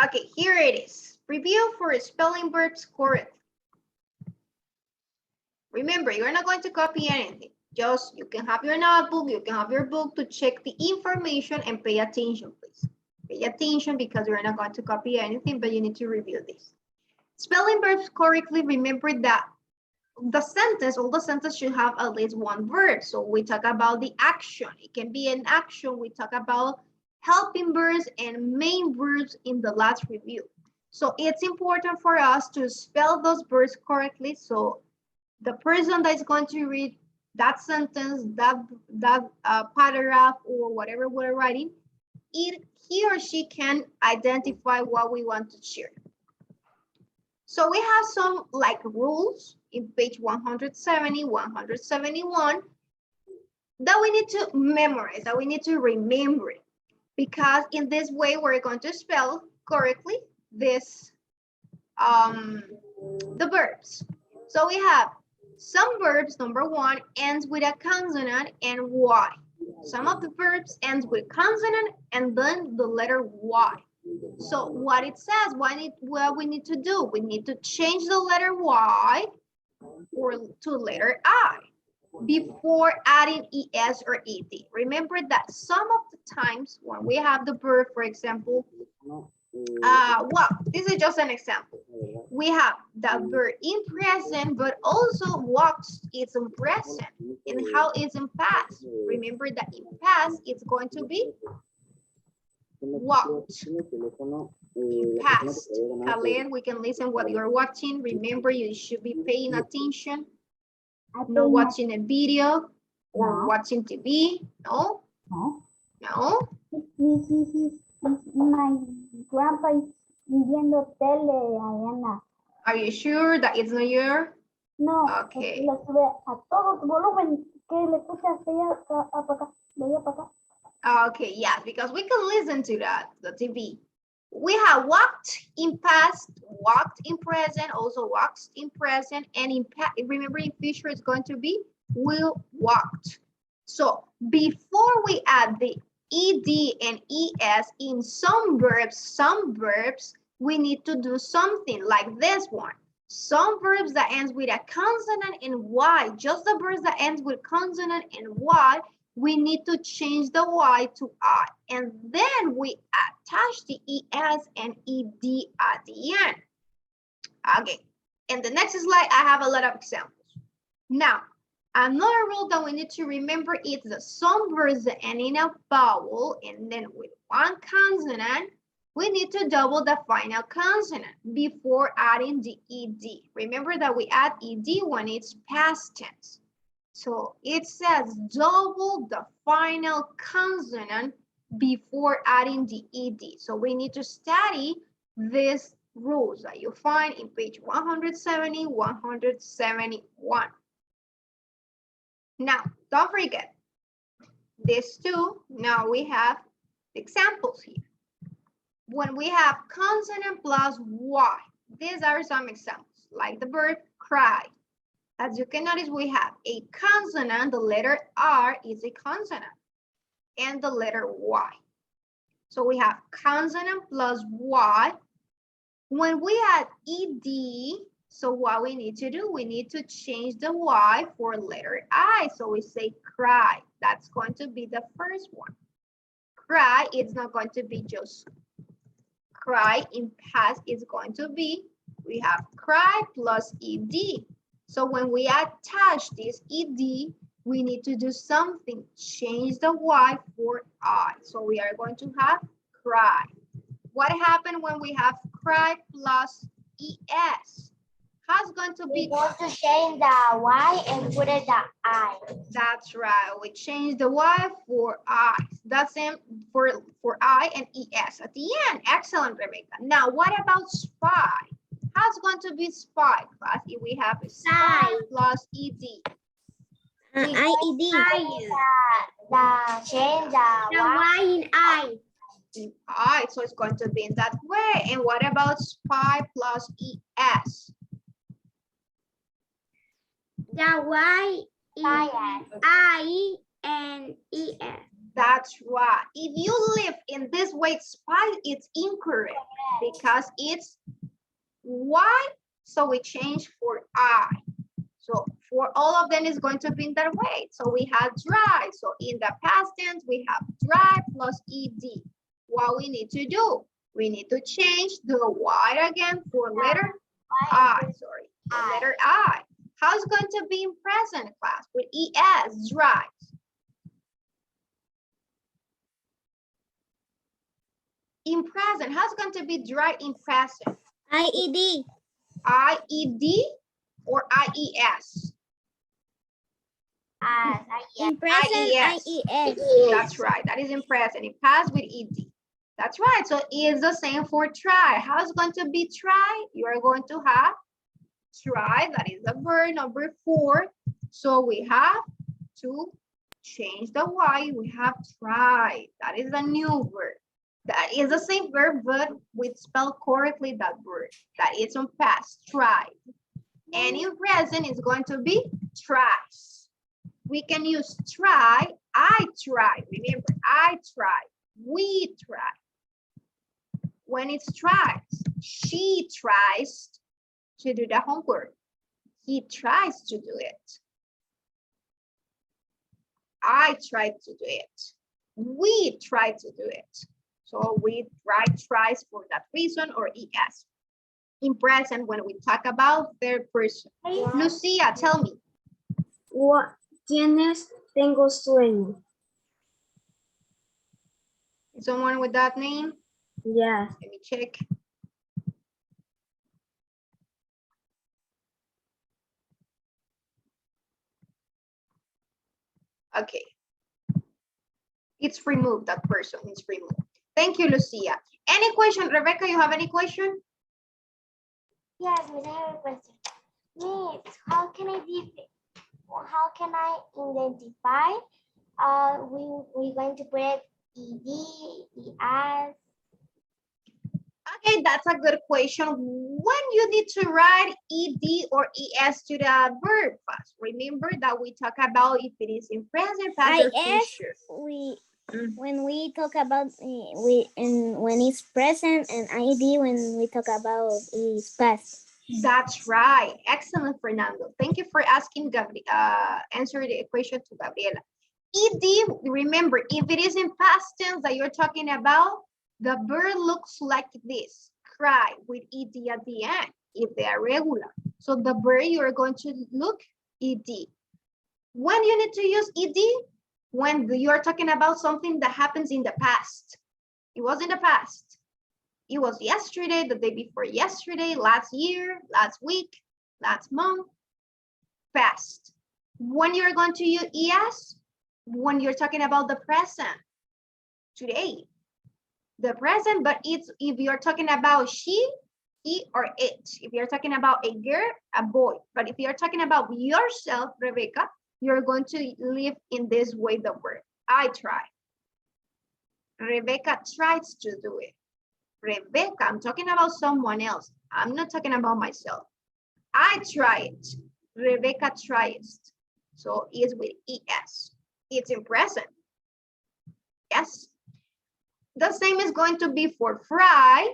Okay, here it is. Review for spelling verbs correctly. Remember, you're not going to copy anything. Just, you can have your notebook, you can have your book to check the information and pay attention, please. Pay attention because you're not going to copy anything, but you need to review this. Spelling verbs correctly, remember that the sentence, all the sentence should have at least one verb. So we talk about the action. It can be an action. We talk about helping verbs and main verbs in the last review. So it's important for us to spell those verbs correctly. So the person that is going to read that sentence, that paragraph, or whatever we're writing, he or she can identify what we want to share. So we have some like rules in page 170, 171 that we need to memorize, that we need to remember, because in this way we're going to spell correctly this the verbs. So we have some verbs, number one, ends with a consonant and Y. Some of the verbs ends with consonant and then the letter Y. So what it says, what we need to do, we need to change the letter Y to letter I before adding ES or ED. Remember that some of the times when we have the verb, for example, well, this is just an example. We have the verb in present, but also walks is in present. And how is in past? Remember that in past, it's going to be walked. In past. Khaled, we can listen what you're watching. Remember, you should be paying attention. Not watching a video or watching TV. No? No? My grandpa is viendo tele, Diana. Are you sure that it's not your? No. Okay. Le sube a todo volumen que le escucha de allá para acá. Okay, yes, because we can listen to that, the TV. We have walked in past, walked in present, also walked in present, and in past, remember in future it's going to be will walked. So before we add the ED and ES in some verbs, we need to do something like this one. Some verbs that ends with a consonant and Y, just the verbs that ends with consonant and Y, we need to change the Y to I. And then we attach the ES and ED at the end. Okay, in the next slide, I have a lot of examples. Now, another rule that we need to remember is that some verbs that end in a vowel and then with one consonant, we need to double the final consonant before adding the ED. Remember that we add ED when it's past tense. So it says double the final consonant before adding the ED. So we need to study these rules that you find in page 170, 171. Now, don't forget, these two, now we have examples here. When we have consonant plus Y, these are some examples, like the verb cry. As you can notice, we have a consonant, the letter R is a consonant, and the letter Y. So we have consonant plus Y. When we add ED, so what we need to do, we need to change the Y for letter I. So we say cry. That's going to be the first one. Cry, it's not going to be just cry. In past, it's going to be, we have cry plus ED. So when we attach this ED, we need to do something, change the Y for I. So we are going to have cry. What happened when we have cry plus ES? How's going to be? We want to change the Y and put it the I. That's right. We change the Y for I. That's it for I and ES at the end. Excellent, Rebecca. Now, what about spy? How's going to be spy, class, if we have a spy plus ED? IED. The change the Y in I. In I, so it's going to be in that way. And what about spy plus ES? The Y is I and ES. That's right. If you live in this way, it's incorrect because it's Y, so we change for I. So for all of them is going to be in that way. So we have dry. So in the past tense, we have dry plus ed. What we need to do? We need to change the Y again for letter I, sorry, for letter I. How is going to be in present class? With ES, dry. In present, how's it going to be dry in present? IED. IED or IES? In present, IES. IES. That's right. That is in present. In past with ED. That's right. So it's the same for try. How is it going to be try? You are going to have try. That is the verb number 4. So we have to change the Y. We have try. That is a new verb. That is the same verb, but we spell correctly that word. That is on past, try. And in present, it's going to be tries. We can use try, I try. Remember, I try, we try. When it's tries, she tries to do the homework. He tries to do it. I tried to do it. We tried to do it. So we write tries for that reason or ES. In present, when we talk about third person. Lucia, tell me. Tienes, tengo sueño. Someone with that name? Yeah. Let me check. Okay. It's removed, that person is removed. Thank you, Lucia. Any question? Rebecca, you have any question? Yes, Miss, I have a question. Miss, how can I identify? We going to put ED, ES. Okay, that's a good question. When you need to write ED or ES to the verb fast, remember that we talk about if it is in present, past, or future. When we talk about when it's present, and ID when we talk about it's past. That's right. Excellent, Fernando. Thank you for asking answer the question to Gabriela. ED, remember, if it is in past tense that you're talking about, the verb looks like this, cry, with ED at the end, if they are regular. So the verb you're going to look ED. When you need to use ED? When you're talking about something that happens in the past. It was in the past. It was yesterday, the day before yesterday, last year, last week, last month, past. When you're going to use ES? When you're talking about the present, today. The present, but it's if you're talking about she, he, or it. If you're talking about a girl, a boy. But if you're talking about yourself, Rebecca, you're going to live in this way the word. I try. Rebecca tries to do it. Rebecca, I'm talking about someone else. I'm not talking about myself. I try it. Rebecca tries. So it's with ES. It's in present. Yes. The same is going to be for fry.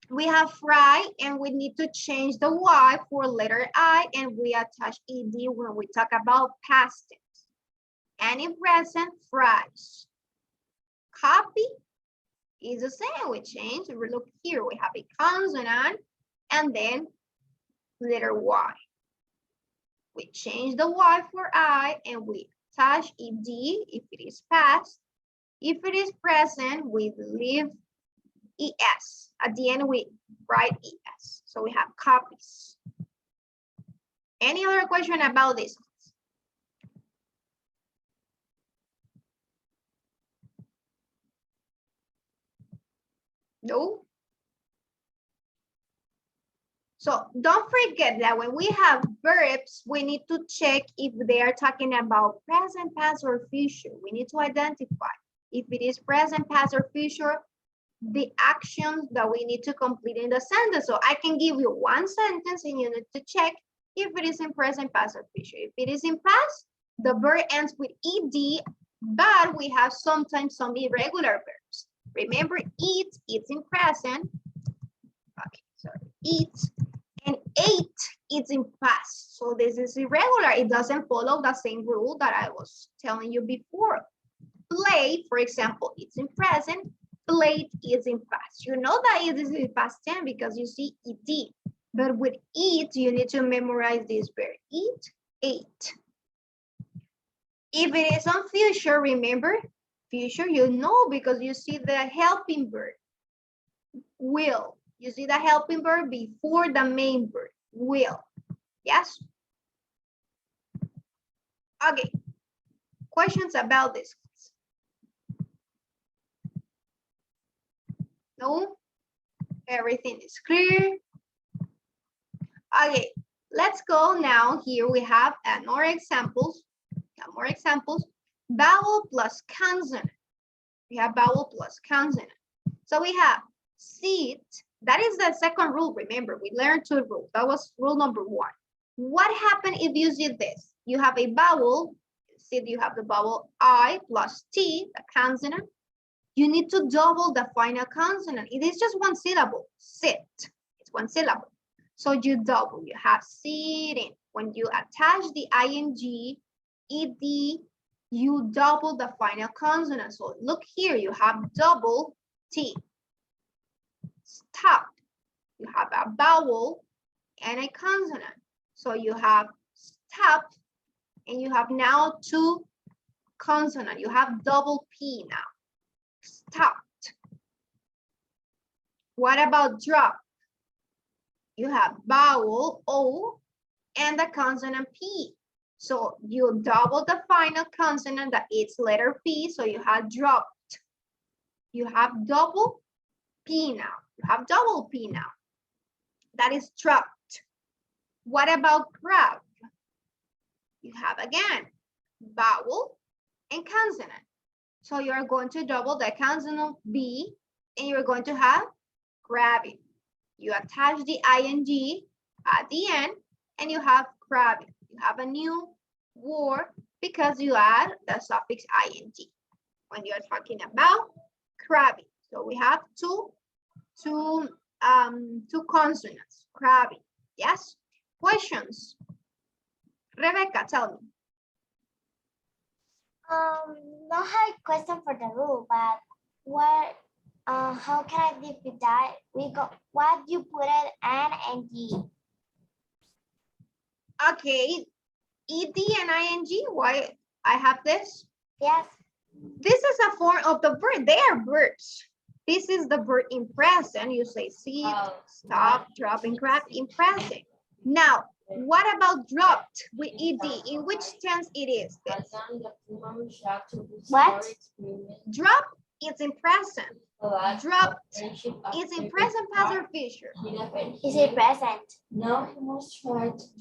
We have fry and we need to change the Y for letter I and we attach ED when we talk about past tense. And in present, fries. Copy is the same. We change. We look here. We have a consonant and then letter Y. We change the Y for I and we attach ED if it is past. If it is present, we leave ES. At the end, we write ES. So we have copies. Any other question about this? No? So don't forget that when we have verbs, we need to check if they are talking about present, past, or future. We need to identify if it is present, past, or future, the actions that we need to complete in the sentence. So I can give you one sentence and you need to check if it is in present past or future. If it is in past, the verb ends with ed, but we have sometimes some irregular verbs. Remember, eat, it's in present. Okay, sorry, eat, and ate, it's in past. So this is irregular. It doesn't follow the same rule that I was telling you before. Play, for example, it's in present. Played is in past. You know that it is in past tense because you see ed. But with eat, you need to memorize this verb. Eat, ate. If it is on future, remember, future you know because you see the helping verb. Will. You see the helping verb before the main verb. Will. Yes? Okay. Questions about this? No? Everything is clear? Okay, let's go now. Here we have more examples. More examples. Vowel plus consonant. We have vowel plus consonant. So we have sit. That is the second rule. Remember, we learned two rules. That was rule number 1. What happens if you see this? You have a vowel. Sit, you have the vowel I plus T, the consonant. You need to double the final consonant. It is just one syllable. Sit. It's one syllable. So you double. You have sitting. When you attach the ing, ed, you double the final consonant. So look here, you have double T. Stop. You have a vowel and a consonant. So you have stop, and you have now two consonants. You have double P now. Stopped. What about drop? You have vowel O and the consonant P. So you double the final consonant, that is letter P, so you have dropped. You have double P now. You have double P now. That is dropped. What about grab? You have again vowel and consonant. So you're going to double the consonant B, and you're going to have grabbing. You attach the ing at the end, and you have grabbing. You have a new word because you add the suffix ing when you're talking about crabbing. So we have two consonants, crabbing. Yes? Questions? Rebecca, tell me. Not have a question for the rule, but what how can I live with that? We got what you put it N and G. Okay, ed and ing, why I have this? Yes. This is a form of the verb. They are verbs. This is the verb in present. You say sit, stop, drop, and grab in present. Now, what about dropped with ed? In which tense it is this? What? Drop, it's in present. Dropped, it's in present past or future. Is it present?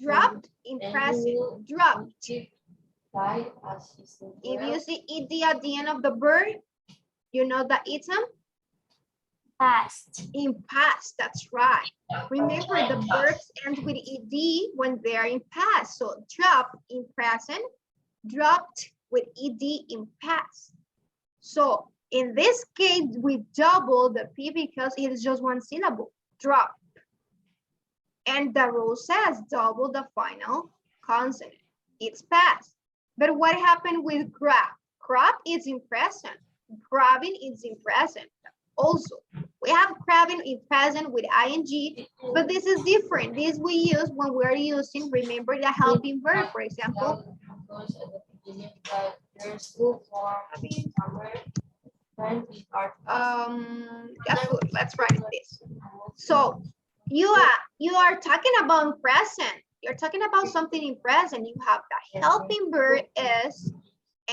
Dropped in present. Dropped. If you see ed at the end of the verb, you know that it's Past. in past. That's right. Remember, the verbs end with ed when they are in past. So drop in present, dropped with ed in past. So in this case, we double the p because it is just one syllable. Drop. And the rule says double the final consonant. It's past. But what happened with grab? Grab is in present. Grabbing is in present. Also, we have grabbing in present with ing, but this is different. This we use when we're using, remember the helping verb, for example. That's good. Let's write this. So you are talking about present. You're talking about something in present. You have the helping verb is,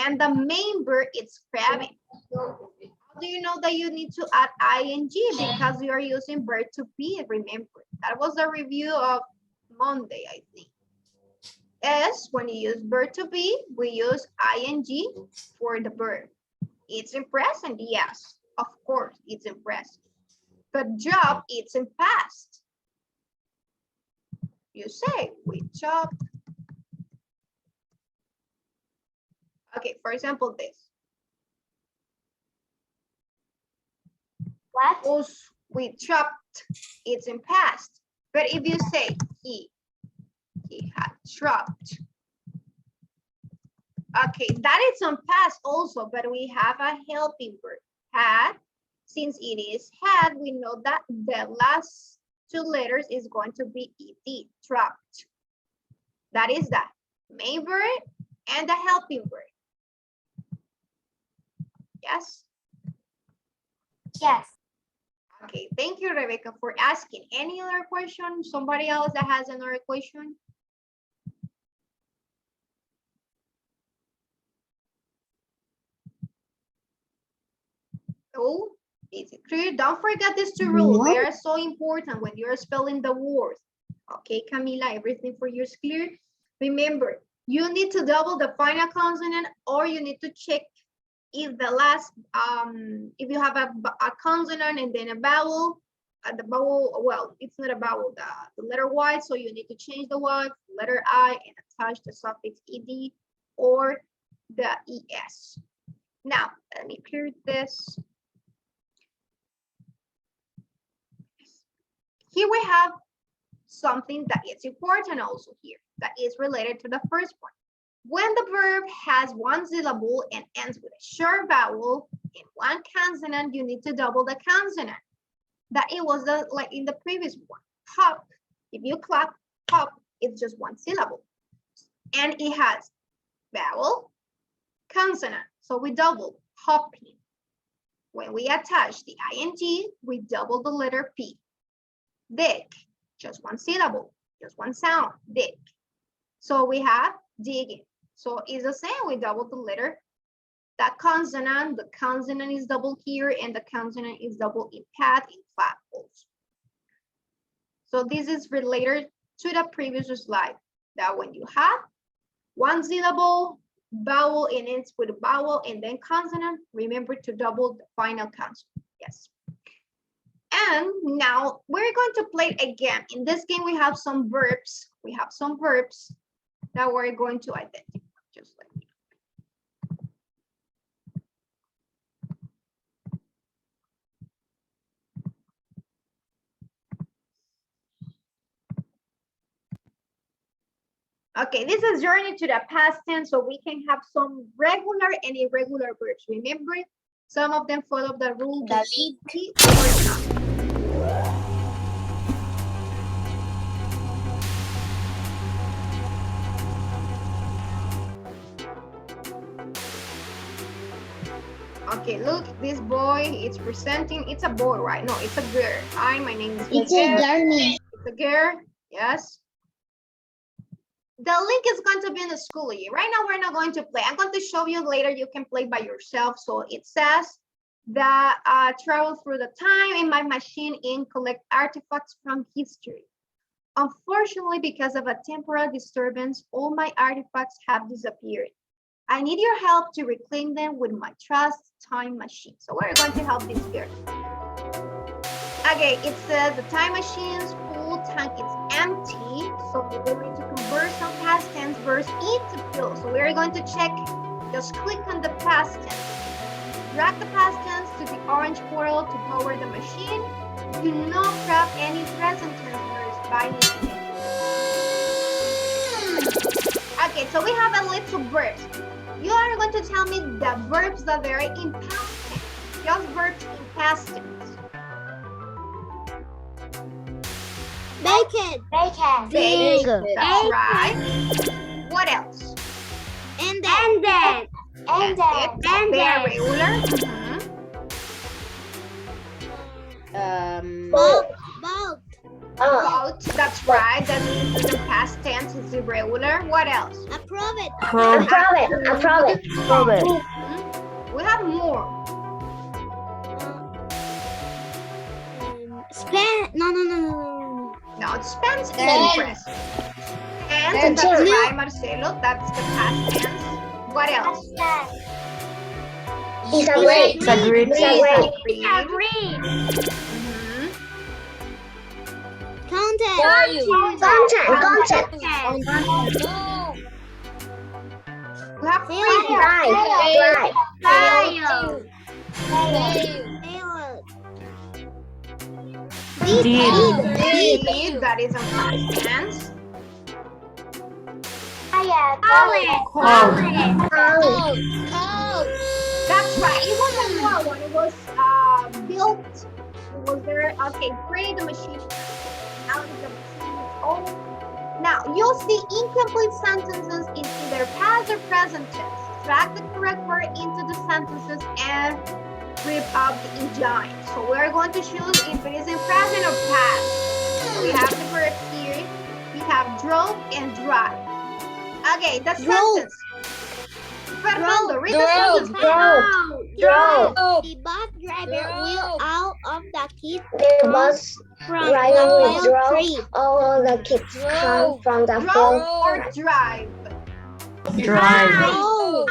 and the main verb is grabbing. How do you know that you need to add ing? Because you are using verb to be, remember. That was the review of Monday, I think. Is when you use verb to be, we use ing for the verb. It's in present, yes, of course, it's in present. But job, it's in past. You say, we chopped. Okay, for example, this. What? Us, we chopped, it's in past. But if you say he had chopped. Okay, that is on past also, but we have a helping verb. Had, since it is had, we know that the last two letters is going to be ed, chopped. That is the main verb and the helping verb. Yes? Yes. Okay, thank you, Rebecca, for asking. Any other question? Somebody else that has another question? Oh, is it clear? Don't forget these two rules. They are so important when you're spelling the words. Okay, Camila, everything for you is clear. Remember, you need to double the final consonant, or you need to check if the last, if you have a consonant and then a vowel, the vowel, well, it's not a vowel, the letter Y, so you need to change the Y, letter I, and attach the suffix ed or the es. Now, let me clear this. Here we have something that is important also here, that is related to the first one. When the verb has one syllable and ends with a short vowel and one consonant, you need to double the consonant. That it was like in the previous one. Hop, if you clap, hop, it's just one syllable. And it has vowel, consonant. So we double, hopping. When we attach the ing, we double the letter P. Dig, just one syllable, just one sound, dig. So we have digging. So it's the same, we double the letter. That consonant, the consonant is double here, and the consonant is double in pad, in flat also. So this is related to the previous slide, that when you have one syllable, vowel, and ends with a vowel, and then consonant, remember to double the final consonant, yes. And now we're going to play again. In this game, we have some verbs. We have some verbs that we're going to identify. Just like me. Okay, this is journey to the past tense, so we can have some regular and irregular verbs. Remember, some of them follow the rule that be or not. Okay, look, this boy is presenting. It's a boy, right? No, it's a girl. Hi, my name is It's a girl. It's a girl, yes. The link is going to be in the school year. Right now, we're not going to play. I'm going to show you later. You can play by yourself. So it says that travel through the time in my machine and collect artifacts from history. Unfortunately, because of a temporal disturbance, all my artifacts have disappeared. I need your help to reclaim them with my trust time machine. So we're going to help this girl. Okay, it says the time machine's full tank is empty. So we're going to convert some past tense verbs into full. So we're going to check, just click on the past tense. Drag the past tense to the orange portal to power the machine. Do not grab any present tense verbs by mistake. Okay, so we have a little verbs. You are going to tell me the verbs that are in past tense. Just verbs in past tense. Bacon. Bacon. Dig. Dig. That's right. What else? And then. And then. They are regular. Boat. Boat. That's right. That means the past tense is irregular. What else? Approve it. Approve it. We have more. Spend. No. No, it spends interest. And that's right, Marcelo. That's the past tense. What else? Disagree. Disagree. Count Content. We have three. Drive. Did, that is a past tense. That's right. It wasn't more when it was built. It was there. Okay, great. The machine. Now the machine is old. Now you'll see incomplete sentences in either past or present tense. Drag the correct word into the sentences and rip up the engine. So we're going to choose if it is in present or past. So we have the verbs here. We have drove and drive. Okay, the sentence. Fernando, read the sentence. Drove. The bus driver wheeled out of the kids The bus from driver the drove tree. all the kids come from the Drove field. or drive? Drive.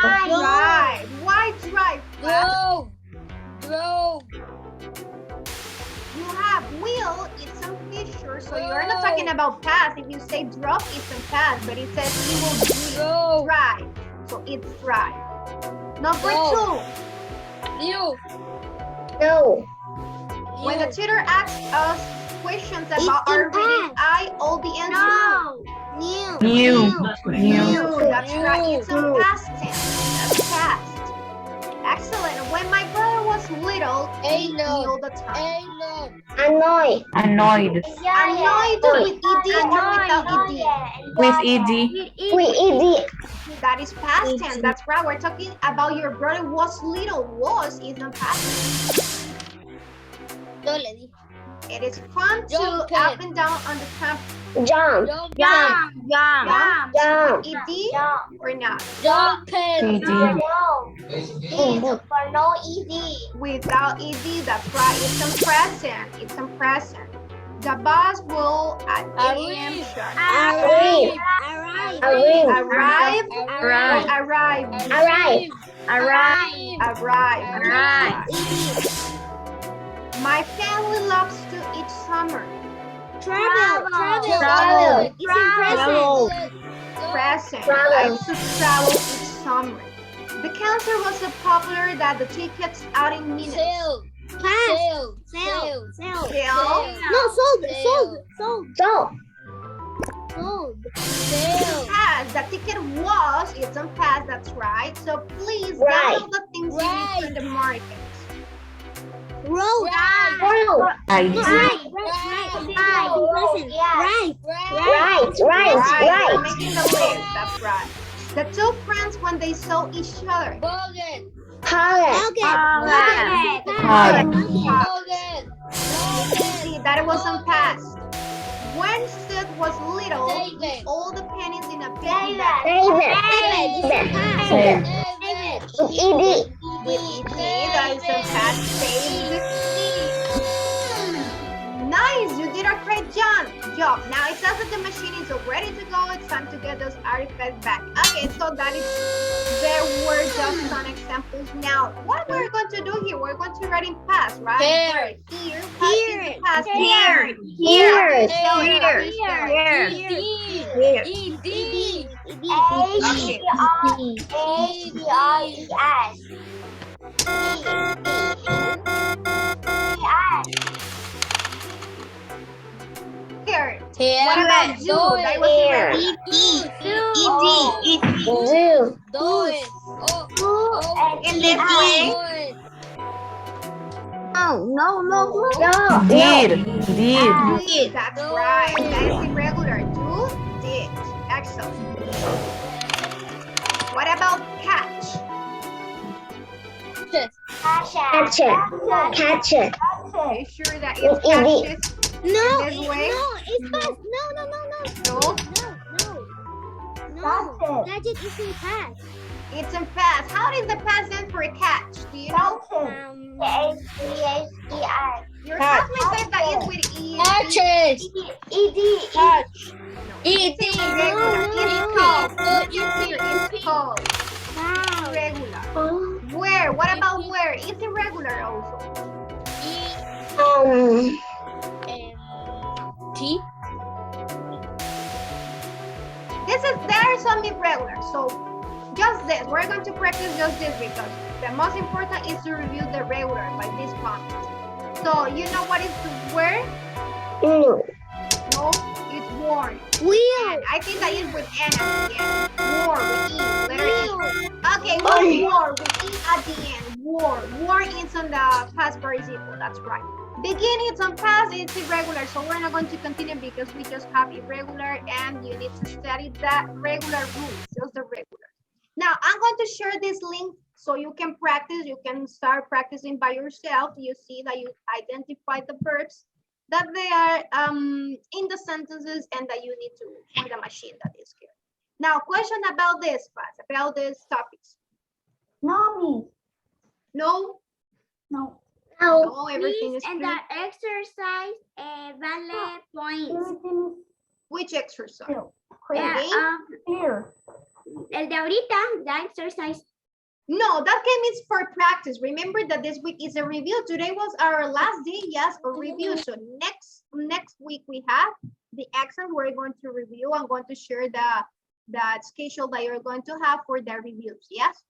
Drive. Why drive? You have wheel, it's some future, so you're not talking about past. If you say drove, it's in past, but it says he will drive. So it's drive. Number two, No. when the tutor asks us questions about our reading, I all the answer. New. That's right. It's in past tense. That's past. Excellent. When my brother was little, he knew the time. Annoyed. Annoyed with ed or without ed? With ED. That is past tense. That's right. We're talking about your brother was little. Was is not past tense. It is fun to up and down on the camp. Jump. Ed or not? Without ed, that's right. It's in present. It's in present. The bus will at 8 a.m. sharp. Arrive. My family loves to eat summer. Travel. It's in present. I used to travel each summer. The concert was so popular that the tickets out in minutes. Sell. Past, the ticket was, it's on past, that's right. So please download the things you need from the market. Road. Right. You're making the list, that's right. The two friends, when they saw each other. See, that it was on past. When Sid was little, he all the pennies in a piggy bank. With ED, that is on past. Saved. Nice, you did a great job. Now it says that the machine is all ready to go. It's time to get those artifacts back. Okay, so there were just some examples. Now, what we're going to do here, we're going to write in past, right? Here. Past. Here. What about do? That was in this way. Did. That's right. That is irregular. Do, did. Excellent. What about catch? Catch it. Are you sure that it's catches? No, This way? it's past. No. Gadget is in past. It's in past. How is the past then for a catch? Do you know? Your classmate said that it's with E. It's irregular. It's called. Irregular. Where? What about where? It's irregular also. semi-regular. So just this, we're going to practice just this because the most important is to review the regular by this concept. So you know what is to wear? No. No, it's worn. Wheel. And I think that is with N at the end. War with E, letter E. Okay, what's war with E at the end? War. War is on the past participle, that's right. Begin it's on past, it's irregular, so we're not going to continue because we just have irregular and you need to study that regular rules, just the regular. Now, I'm going to share this link so you can practice, you can start practicing by yourself. You see that you identify the verbs that they are in the sentences and that you need to find the machine that is here. Now, question about this class, about these topics. No, Miss. No? No. No, everything is And clear. that exercise vale points. Everything Which exercise? is clear. Okay. Clear. El de ahorita, that exercise. No, that game is for practice. Remember that this week is a review. Today was our last day, yes, for review. So next week we have the exam we're going to review. I'm going to share the schedule that you're going to have for the reviews, yes?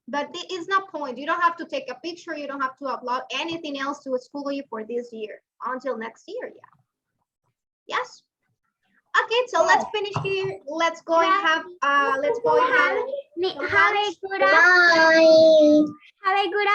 But there is no point. You don't have to take a picture. You don't have to upload anything else to school you for this year until next year, yeah. Yes? Okay, so let's finish here. Let's go and have Have a good lunch. Have a good